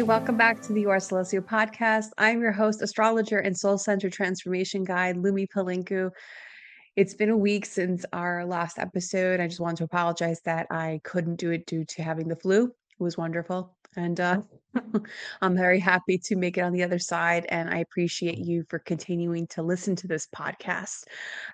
welcome back to the Your Celestial Podcast. I'm your host, astrologer and soul center transformation guide, Lumi Pelinku. It's been a week since our last episode. I just want to apologize that I couldn't do it due to having the flu. It was wonderful. And I'm very happy to make it on the other side. And I appreciate you for continuing to listen to this podcast.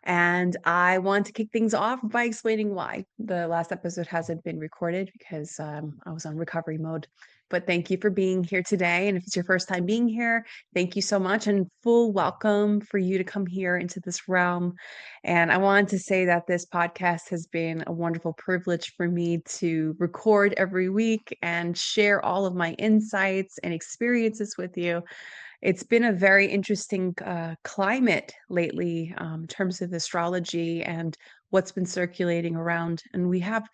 And I want to kick things off by explaining why the last episode hasn't been recorded because I was on recovery mode. But thank you for being here today. And if it's your first time being here, thank you so much and full welcome for you to come here into this realm. And I wanted to say that this podcast has been a wonderful privilege for me to record every week and share all of my insights and experiences with you. It's been a very interesting climate lately in terms of astrology and what's been circulating around. And we have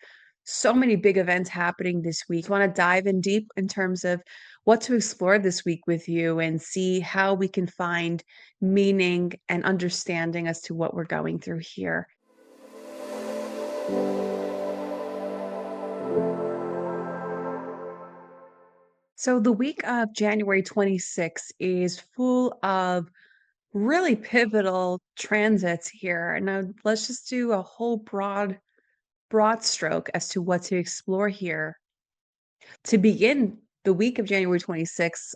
so many big events happening this week. I want to dive in deep in terms of what to explore this week with you and see how we can find meaning and understanding as to what we're going through here. So the week of January 26th is full of really pivotal transits here. And now let's just do a whole broad stroke as to what to explore here. To begin the week of January 26th,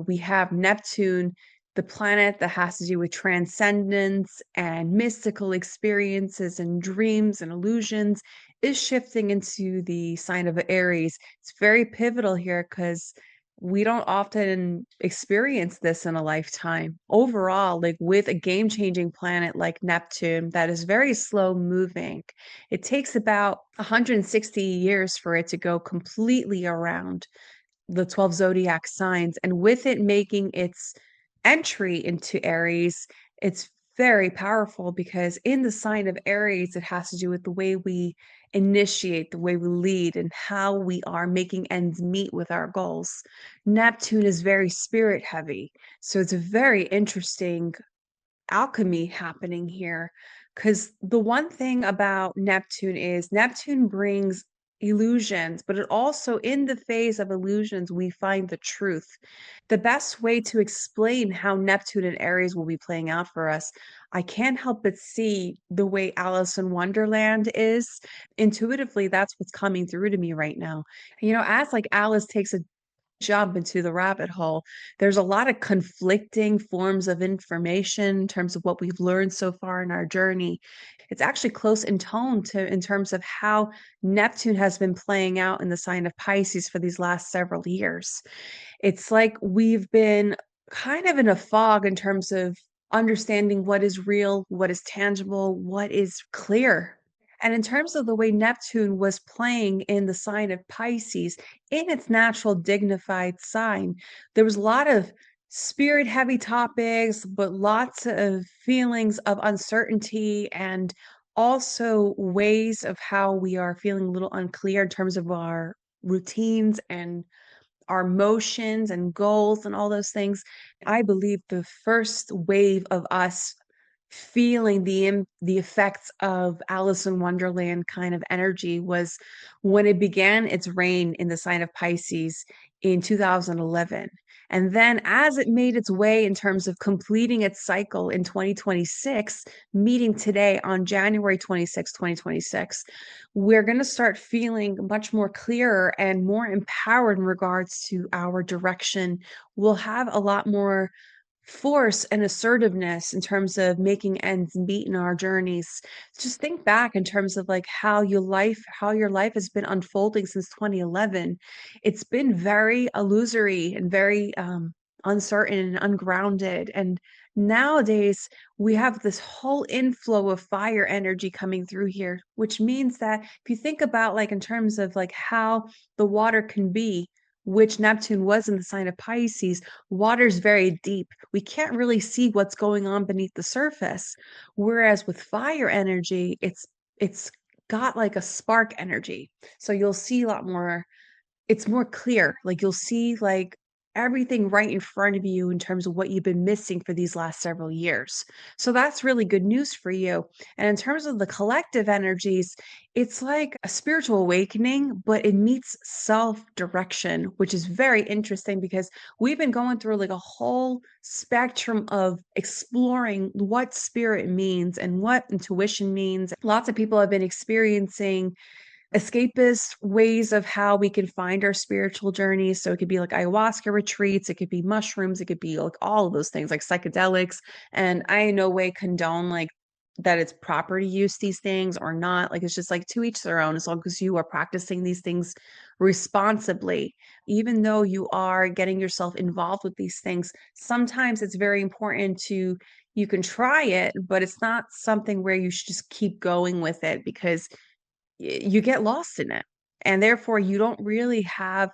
we have Neptune, the planet that has to do with transcendence and mystical experiences and dreams and illusions, is shifting into the sign of Aries. It's very pivotal here because we don't often experience this in a lifetime. Overall, like with a game-changing planet like Neptune that is very slow moving, it takes about 160 years for it to go completely around the 12 zodiac signs. And with it making its entry into Aries, it's very powerful because in the sign of Aries, it has to do with the way we initiate, the way we lead, and how we are making ends meet with our goals. Neptune is very spirit heavy. So it's a very interesting alchemy happening here. Because the one thing about Neptune is Neptune brings illusions, but it also, in the phase of illusions, we find the truth. The best way to explain how Neptune and Aries will be playing out for us, I can't help but see the way Alice in Wonderland is. Intuitively, that's what's coming through to me right now. As like Alice takes a jump into the rabbit hole. There's a lot of conflicting forms of information in terms of what we've learned so far in our journey. It's actually close in tone to in terms of how Neptune has been playing out in the sign of Pisces for these last several years. It's like we've been kind of in a fog in terms of understanding what is real, what is tangible, what is clear. And in terms of the way Neptune was playing in the sign of Pisces, in its natural dignified sign, there was a lot of spirit heavy topics, but lots of feelings of uncertainty and also ways of how we are feeling a little unclear in terms of our routines and our motions and goals and all those things. I believe the first wave of us feeling the effects of Alice in Wonderland kind of energy was when it began its reign in the sign of Pisces in 2011. And then as it made its way in terms of completing its cycle in 2026, meeting today on January 26, 2026, we're going to start feeling much more clearer and more empowered in regards to our direction. We'll have a lot more force and assertiveness in terms of making ends meet in our journeys. Just think back in terms of like how your life has been unfolding since 2011. It's been very illusory and very uncertain and ungrounded. And nowadays we have this whole inflow of fire energy coming through here, which means that if you think about like in terms of like how the water can be, which Neptune was in the sign of Pisces, water's very deep. We can't really see what's going on beneath the surface. Whereas with fire energy, it's got like a spark energy. So you'll see a lot more, it's more clear. Like you'll see like everything right in front of you in terms of what you've been missing for these last several years. So that's really good news for you. And in terms of the collective energies, it's like a spiritual awakening, but it meets self direction, which is very interesting because we've been going through like a whole spectrum of exploring what spirit means and what intuition means. Lots of people have been experiencing escapist ways of how we can find our spiritual journeys. So it could be like ayahuasca retreats, it could be mushrooms, it could be like all of those things, like psychedelics. And I in no way condone like that it's proper to use these things or not. Like it's just like to each their own, as long as you are practicing these things responsibly. Even though you are getting yourself involved with these things, sometimes it's very important to you can try it, but it's not something where you should just keep going with it because you get lost in it. And therefore, you don't really have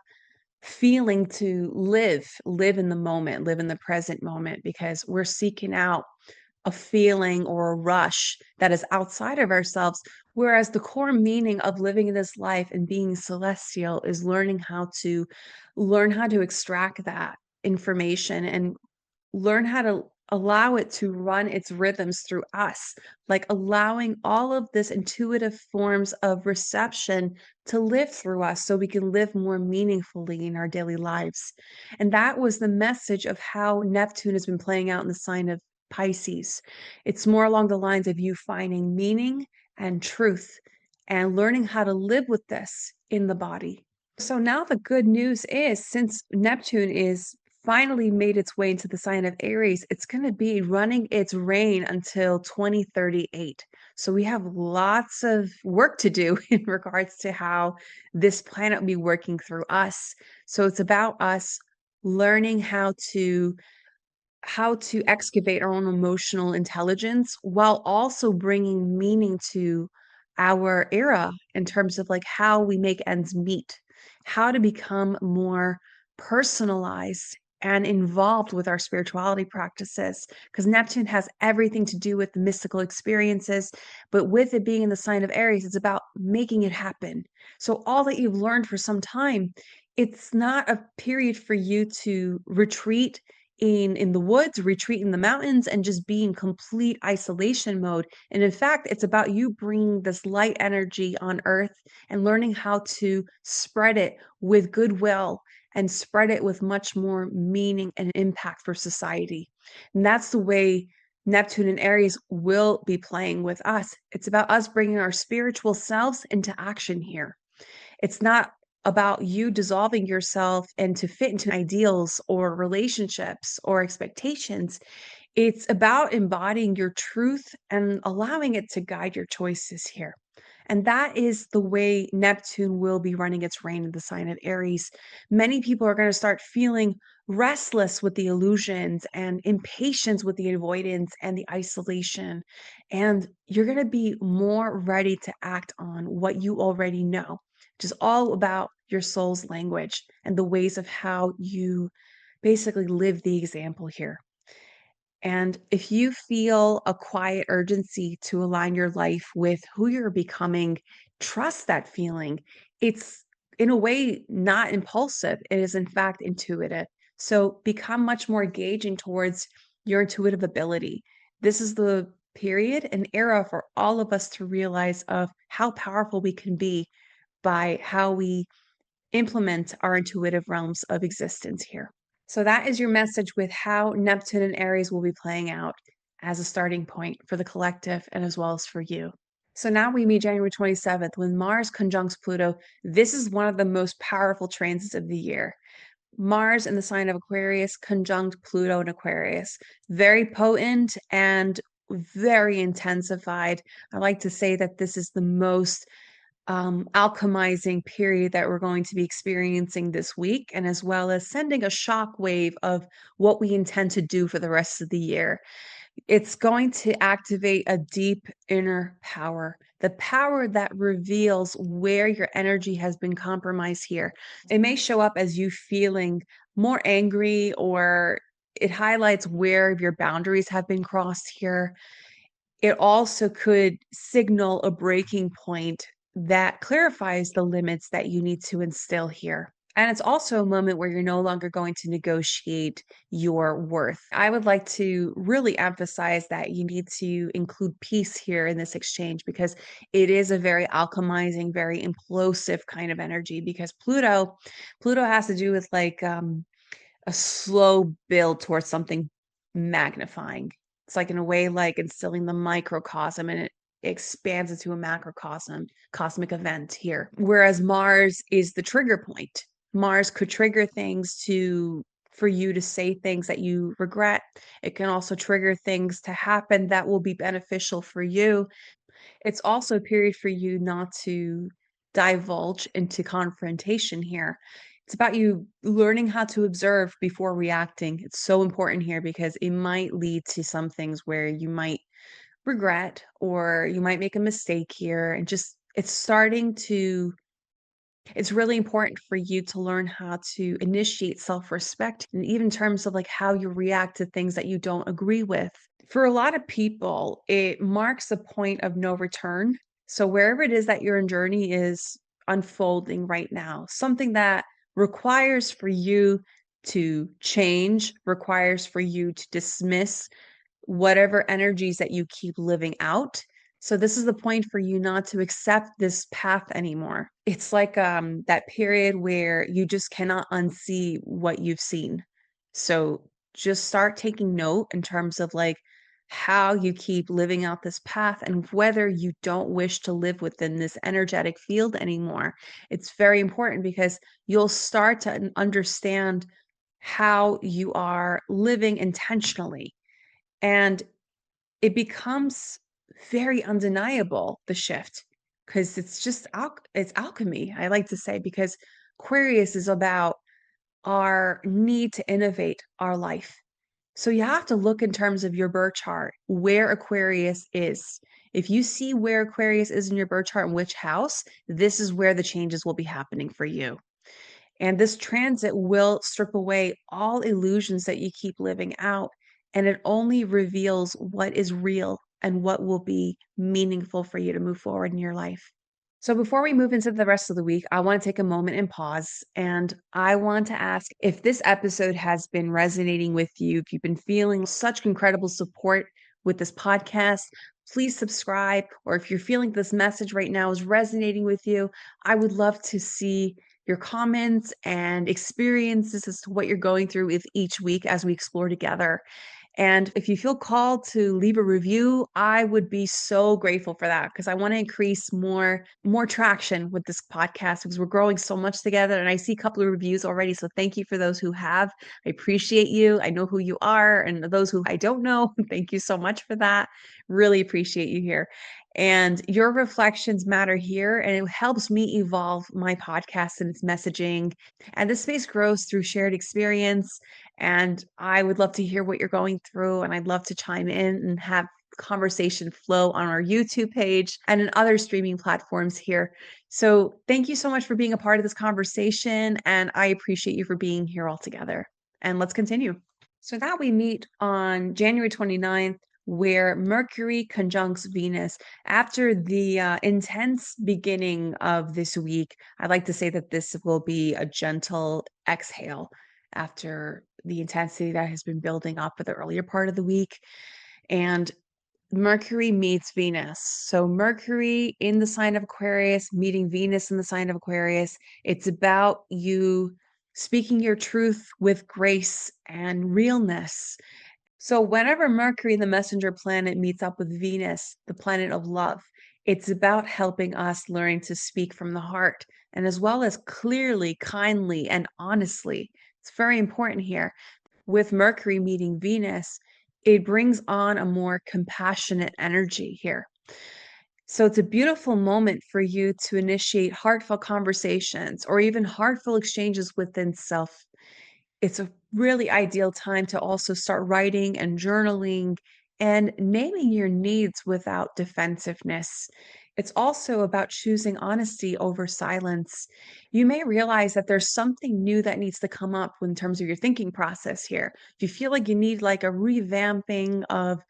feeling to live in the moment, live in the present moment, because we're seeking out a feeling or a rush that is outside of ourselves. Whereas the core meaning of living in this life and being celestial is learn how to extract that information and learn how to allow it to run its rhythms through us, like allowing all of this intuitive forms of reception to live through us so we can live more meaningfully in our daily lives. And that was the message of how Neptune has been playing out in the sign of Pisces. It's more along the lines of you finding meaning and truth and learning how to live with this in the body. So now the good news is since Neptune is finally made its way into the sign of Aries, it's going to be running its reign until 2038. So we have lots of work to do in regards to how this planet will be working through us. So it's about us learning how to excavate our own emotional intelligence while also bringing meaning to our era in terms of like how we make ends meet, how to become more personalized and involved with our spirituality practices. Because Neptune has everything to do with the mystical experiences, but with it being in the sign of Aries, it's about making it happen. So, all that you've learned for some time, it's not a period for you to retreat in the woods, retreat in the mountains, and just be in complete isolation mode. And in fact, it's about you bringing this light energy on earth and learning how to spread it with goodwill and spread it with much more meaning and impact for society. And that's the way Neptune and Aries will be playing with us. It's about us bringing our spiritual selves into action here. It's not about you dissolving yourself and to fit into ideals or relationships or expectations. It's about embodying your truth and allowing it to guide your choices here. And that is the way Neptune will be running its reign in the sign of Aries. Many people are going to start feeling restless with the illusions and impatience with the avoidance and the isolation. And you're going to be more ready to act on what you already know, which is all about your soul's language and the ways of how you basically live the example here. And if you feel a quiet urgency to align your life with who you're becoming, trust that feeling. It's in a way not impulsive, it is in fact intuitive. So become much more engaging towards your intuitive ability. This is the period and era for all of us to realize of how powerful we can be by how we implement our intuitive realms of existence here. So that is your message with how Neptune and Aries will be playing out as a starting point for the collective and as well as for you. So now we meet January 27th when Mars conjuncts Pluto. This is one of the most powerful transits of the year. Mars in the sign of Aquarius conjunct Pluto in Aquarius. Very potent and very intensified. I like to say that this is the most alchemizing period that we're going to be experiencing this week, and as well as sending a shock wave of what we intend to do for the rest of the year. It's going to activate a deep inner power, the power that reveals where your energy has been compromised here. It may show up as you feeling more angry, or it highlights where your boundaries have been crossed here. It also could signal a breaking point that clarifies the limits that you need to instill here. And it's also a moment where you're no longer going to negotiate your worth. I would like to really emphasize that you need to include peace here in this exchange because it is a very alchemizing, very implosive kind of energy because Pluto has to do with like a slow build towards something magnifying. It's like in a way like instilling the microcosm and it expands into a macrocosm, cosmic event here. Whereas Mars is the trigger point. Mars could trigger things to for you to say things that you regret. It can also trigger things to happen that will be beneficial for you. It's also a period for you not to divulge into confrontation here. It's about you learning how to observe before reacting. It's so important here because it might lead to some things where you might regret or you might make a mistake here and just it's really important for you to learn how to initiate self-respect and even in terms of like how you react to things that you don't agree with. For a lot of people, it marks a point of no return. So wherever it is that your journey is unfolding right now, something that requires for you to change, requires for you to dismiss whatever energies that you keep living out. So this is the point for you not to accept this path anymore. It's like that period where you just cannot unsee what you've seen. So just start taking note in terms of like how you keep living out this path and whether you don't wish to live within this energetic field anymore. It's very important because you'll start to understand how you are living intentionally and it becomes very undeniable, the shift, because it's alchemy, I like to say, because Aquarius is about our need to innovate our life. So you have to look in terms of your birth chart where Aquarius is. If you see where Aquarius is in your birth chart and which house, this is where the changes will be happening for you. And this transit will strip away all illusions that you keep living out, and it only reveals what is real and what will be meaningful for you to move forward in your life. So, before we move into the rest of the week, I want to take a moment and pause. And I want to ask if this episode has been resonating with you, if you've been feeling such incredible support with this podcast, please subscribe. Or if you're feeling this message right now is resonating with you, I would love to see your comments and experiences as to what you're going through with each week as we explore together. And if you feel called to leave a review, I would be so grateful for that because I want to increase more traction with this podcast because we're growing so much together and I see a couple of reviews already. So thank you for those who have. I appreciate you. I know who you are and those who I don't know, thank you so much for that. Really appreciate you here. And your reflections matter here and it helps me evolve my podcast and its messaging. And this space grows through shared experience and I would love to hear what you're going through, and I'd love to chime in and have conversation flow on our YouTube page and in other streaming platforms here. So thank you so much for being a part of this conversation, and I appreciate you for being here all together. And let's continue. So now we meet on January 29th, where Mercury conjuncts Venus. After the intense beginning of this week, I like to say that this will be a gentle exhale after the intensity that has been building up for the earlier part of the week. And Mercury meets Venus. So Mercury in the sign of Aquarius, meeting Venus in the sign of Aquarius. It's about you speaking your truth with grace and realness. So whenever Mercury, the messenger planet, meets up with Venus, the planet of love, it's about helping us learn to speak from the heart and as well as clearly, kindly, and honestly. It's very important here. With Mercury meeting Venus, it brings on a more compassionate energy here. So it's a beautiful moment for you to initiate heartfelt conversations or even heartfelt exchanges within self. It's a really ideal time to also start writing and journaling and naming your needs without defensiveness. It's also about choosing honesty over silence. You may realize that there's something new that needs to come up in terms of your thinking process here. If you feel like you need like a revamping of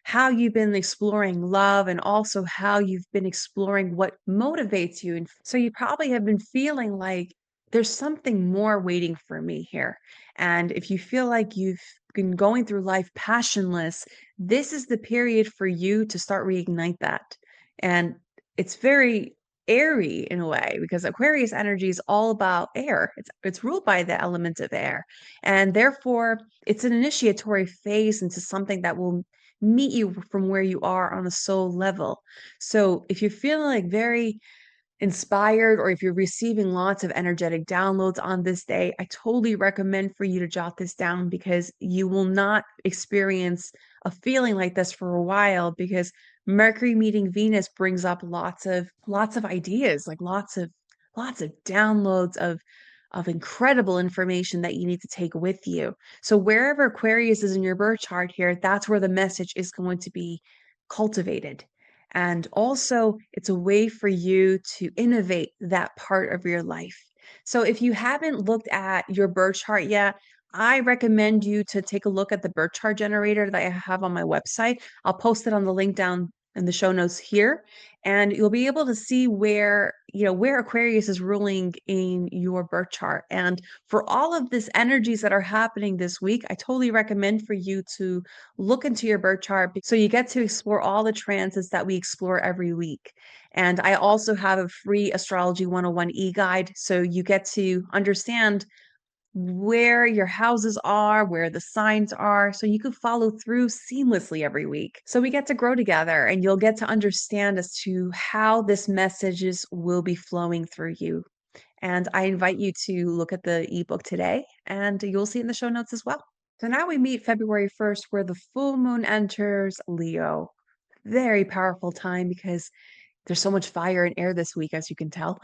how you've been exploring love and also how you've been exploring what motivates you. And so you probably have been feeling like there's something more waiting for me here. And if you feel like you've been going through life passionless, this is the period for you to start reignite that. And it's very airy in a way because Aquarius energy is all about air. It's ruled by the element of air. And therefore, it's an initiatory phase into something that will meet you from where you are on a soul level. So if you're feeling like very inspired or if you're receiving lots of energetic downloads on this day, I totally recommend for you to jot this down because you will not experience a feeling like this for a while because Mercury meeting Venus brings up lots of ideas, like lots of downloads of incredible information that you need to take with you. So wherever Aquarius is in your birth chart here, that's where the message is going to be cultivated. And also, it's a way for you to innovate that part of your life. So, if you haven't looked at your birth chart yet, I recommend you to take a look at the birth chart generator that I have on my website. I'll post it on the link down in the show notes here, and you'll be able to see where Aquarius is ruling in your birth chart. And for all of this energies that are happening this week, I totally recommend for you to look into your birth chart so you get to explore all the transits that we explore every week. And I also have a free Astrology 101 e-guide so you get to understand where your houses are, where the signs are, so you can follow through seamlessly every week. So we get to grow together and you'll get to understand as to how this messages will be flowing through you. And I invite you to look at the ebook today and you'll see it in the show notes as well. So now we meet February 1st, where the full moon enters Leo. Very powerful time because there's so much fire and air this week, as you can tell.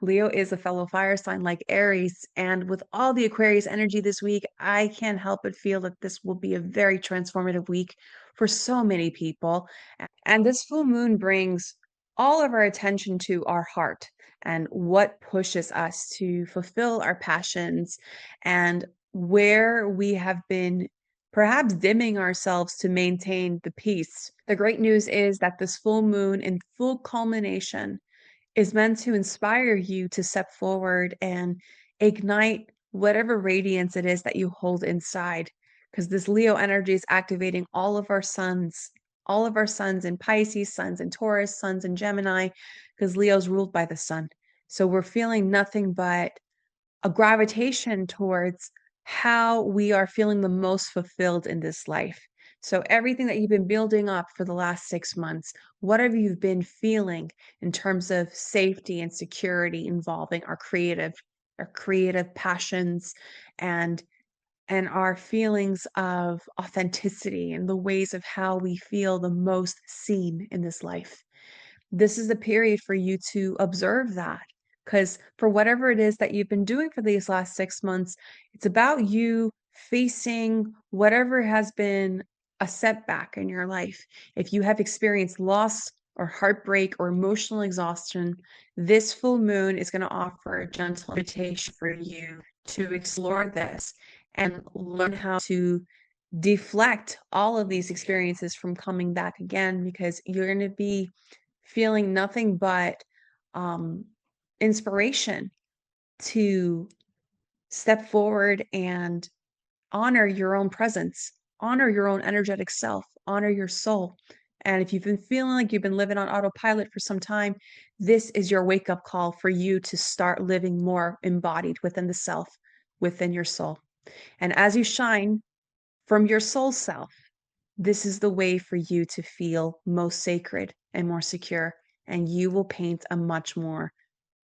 Leo is a fellow fire sign like Aries. And with all the Aquarius energy this week, I can't help but feel that this will be a very transformative week for so many people. And this full moon brings all of our attention to our heart and what pushes us to fulfill our passions and where we have been perhaps dimming ourselves to maintain the peace. The great news is that this full moon in full culmination is meant to inspire you to step forward and ignite whatever radiance it is that you hold inside. Because this Leo energy is activating all of our suns in Pisces, suns in Taurus, suns in Gemini, because Leo's ruled by the sun. So we're feeling nothing but a gravitation towards how we are feeling the most fulfilled in this life. So everything that you've been building up for the last 6 months, what have you been feeling in terms of safety and security involving our creative passions and our feelings of authenticity and the ways of how we feel the most seen in this life? This is the period for you to observe that. Because for whatever it is that you've been doing for these last 6 months, it's about you facing whatever has been a setback in your life. If you have experienced loss or heartbreak or emotional exhaustion, this full moon is going to offer a gentle invitation for you to explore this and learn how to deflect all of these experiences from coming back again because you're going to be feeling nothing but um, inspiration to step forward and honor your own presence, honor your own energetic self, honor your soul. And if you've been feeling like you've been living on autopilot for some time, this is your wake up call for you to start living more embodied within the self, within your soul. And as you shine from your soul self, this is the way for you to feel most sacred and more secure, and you will paint a much more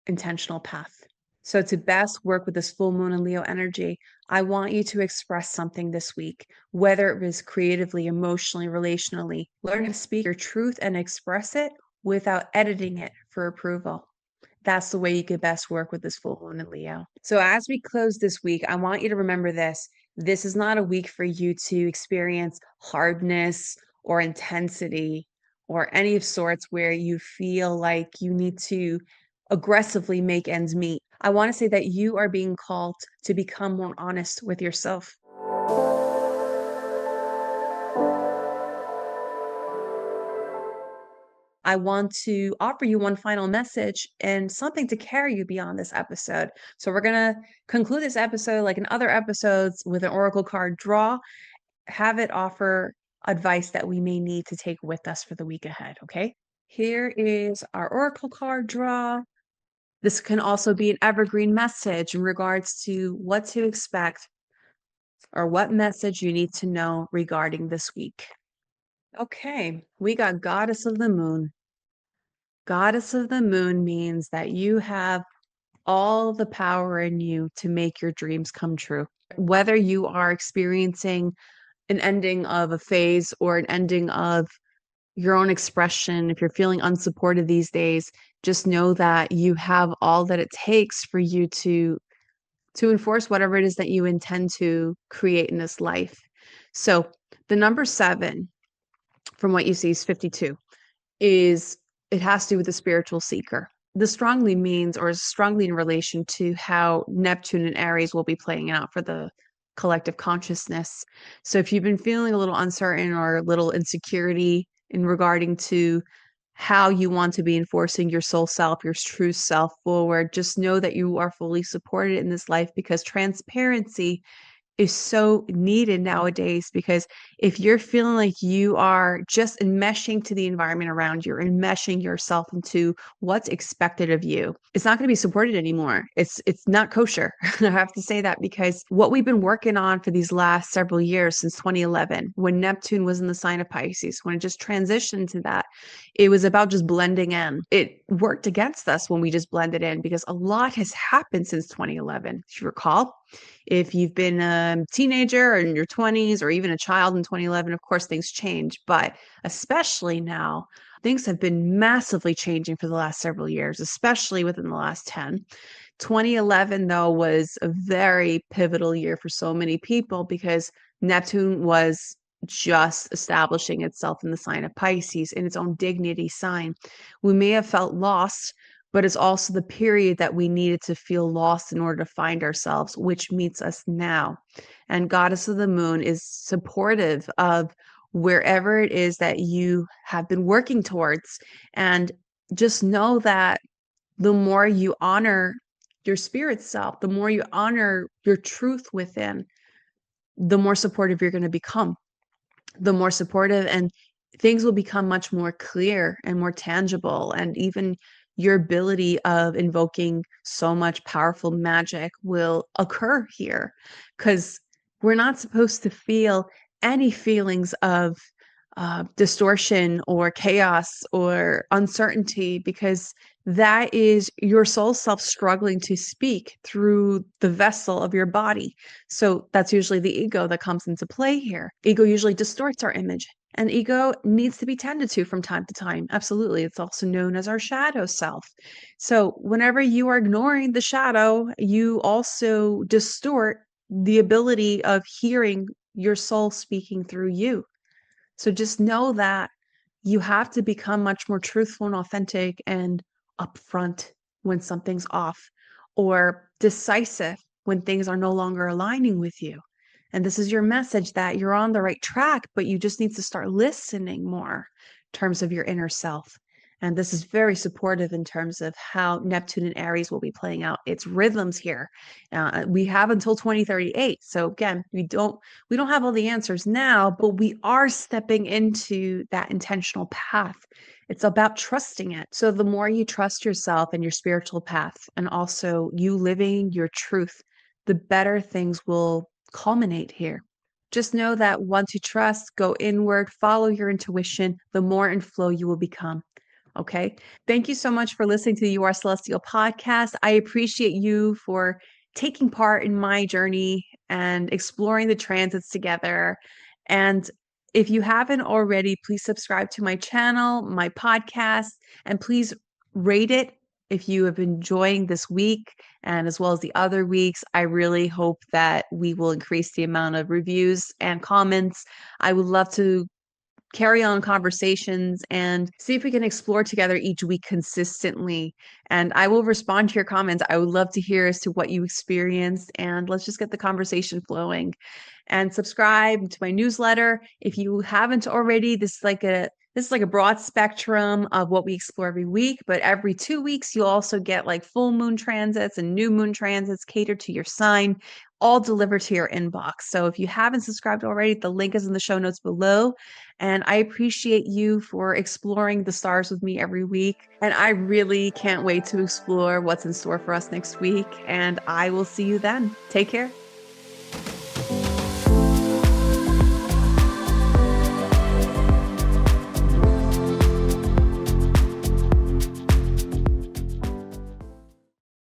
intentional path. So, to best work with this full moon and Leo energy, I want you to express something this week, whether it was creatively, emotionally, relationally. Learn how to speak your truth and express it without editing it for approval. That's the way you could best work with this full moon in Leo. So as we close this week, I want you to remember this. This is not a week for you to experience hardness or intensity or any of sorts where you feel like you need to aggressively make ends meet. I want to say that you are being called to become more honest with yourself. I want to offer you one final message and something to carry you beyond this episode. So we're going to conclude this episode like in other episodes with an oracle card draw, have it offer advice that we may need to take with us for the week ahead, okay? Here is our oracle card draw. This can also be an evergreen message in regards to what to expect or what message you need to know regarding this week. Okay, we got Goddess of the Moon. Goddess of the Moon means that you have all the power in you to make your dreams come true. Whether you are experiencing an ending of a phase or an ending of your own expression, if you're feeling unsupported these days, just know that you have all that it takes for you to enforce whatever it is that you intend to create in this life. So the number 7, from what you see, is 52. It has to do with the spiritual seeker. This strongly means, or is strongly in relation to how Neptune and Aries will be playing out for the collective consciousness. So if you've been feeling a little uncertain or a little insecurity in regarding to how you want to be enforcing your soul self, your true self forward, just know that you are fully supported in this life, because transparency is so needed nowadays. Because if you're feeling like you are just enmeshing to the environment around you, enmeshing yourself into what's expected of you, it's not going to be supported anymore. It's not kosher. I have to say that, because what we've been working on for these last several years, since 2011, when Neptune was in the sign of Pisces, when it just transitioned to that, it was about just blending in. It worked against us when we just blended in, because a lot has happened since 2011. If you recall, if you've been a teenager or in your 20s or even a child in 2011, of course, things change. But especially now, things have been massively changing for the last several years, especially within the last 10. 2011, though, was a very pivotal year for so many people, because Neptune was just establishing itself in the sign of Pisces, in its own dignity sign. We may have felt lost, but it's also the period that we needed to feel lost in order to find ourselves, which meets us now. And Goddess of the Moon is supportive of wherever it is that you have been working towards. And just know that the more you honor your spirit self, the more you honor your truth within, the more supportive you're going to become. The more supportive, and things will become much more clear and more tangible, and even your ability of invoking so much powerful magic will occur here, because we're not supposed to feel any feelings of distortion or chaos or uncertainty, because that is your soul self struggling to speak through the vessel of your body. So that's usually the ego that comes into play here. Ego usually distorts our image, and ego needs to be tended to from time to time. Absolutely. It's also known as our shadow self. So whenever you are ignoring the shadow, you also distort the ability of hearing your soul speaking through you. So just know that you have to become much more truthful and authentic and upfront when something's off, or decisive when things are no longer aligning with you. And this is your message that you're on the right track, but you just need to start listening more in terms of your inner self. And this is very supportive in terms of how Neptune and Aries will be playing out its rhythms here. We have until 2038. So again, we don't have all the answers now, but we are stepping into that intentional path. It's about trusting it. So the more you trust yourself and your spiritual path, and also you living your truth, the better things will culminate here. Just know that once you trust, go inward, follow your intuition, the more in flow you will become. Okay. Thank you so much for listening to the You Are Celestial podcast. I appreciate you for taking part in my journey and exploring the transits together. And if you haven't already, please subscribe to my channel, my podcast, and please rate it if you have been enjoying this week, and as well as the other weeks. I really hope that we will increase the amount of reviews and comments. I would love to carry on conversations and see if we can explore together each week consistently. And I will respond to your comments. I would love to hear as to what you experienced, and let's just get the conversation flowing. And subscribe to my newsletter if you haven't already. This is like a This is like a broad spectrum of what we explore every week, but every 2 weeks, you'll also get like full moon transits and new moon transits catered to your sign, all delivered to your inbox. So if you haven't subscribed already, the link is in the show notes below. And I appreciate you for exploring the stars with me every week. And I really can't wait to explore what's in store for us next week. And I will see you then. Take care.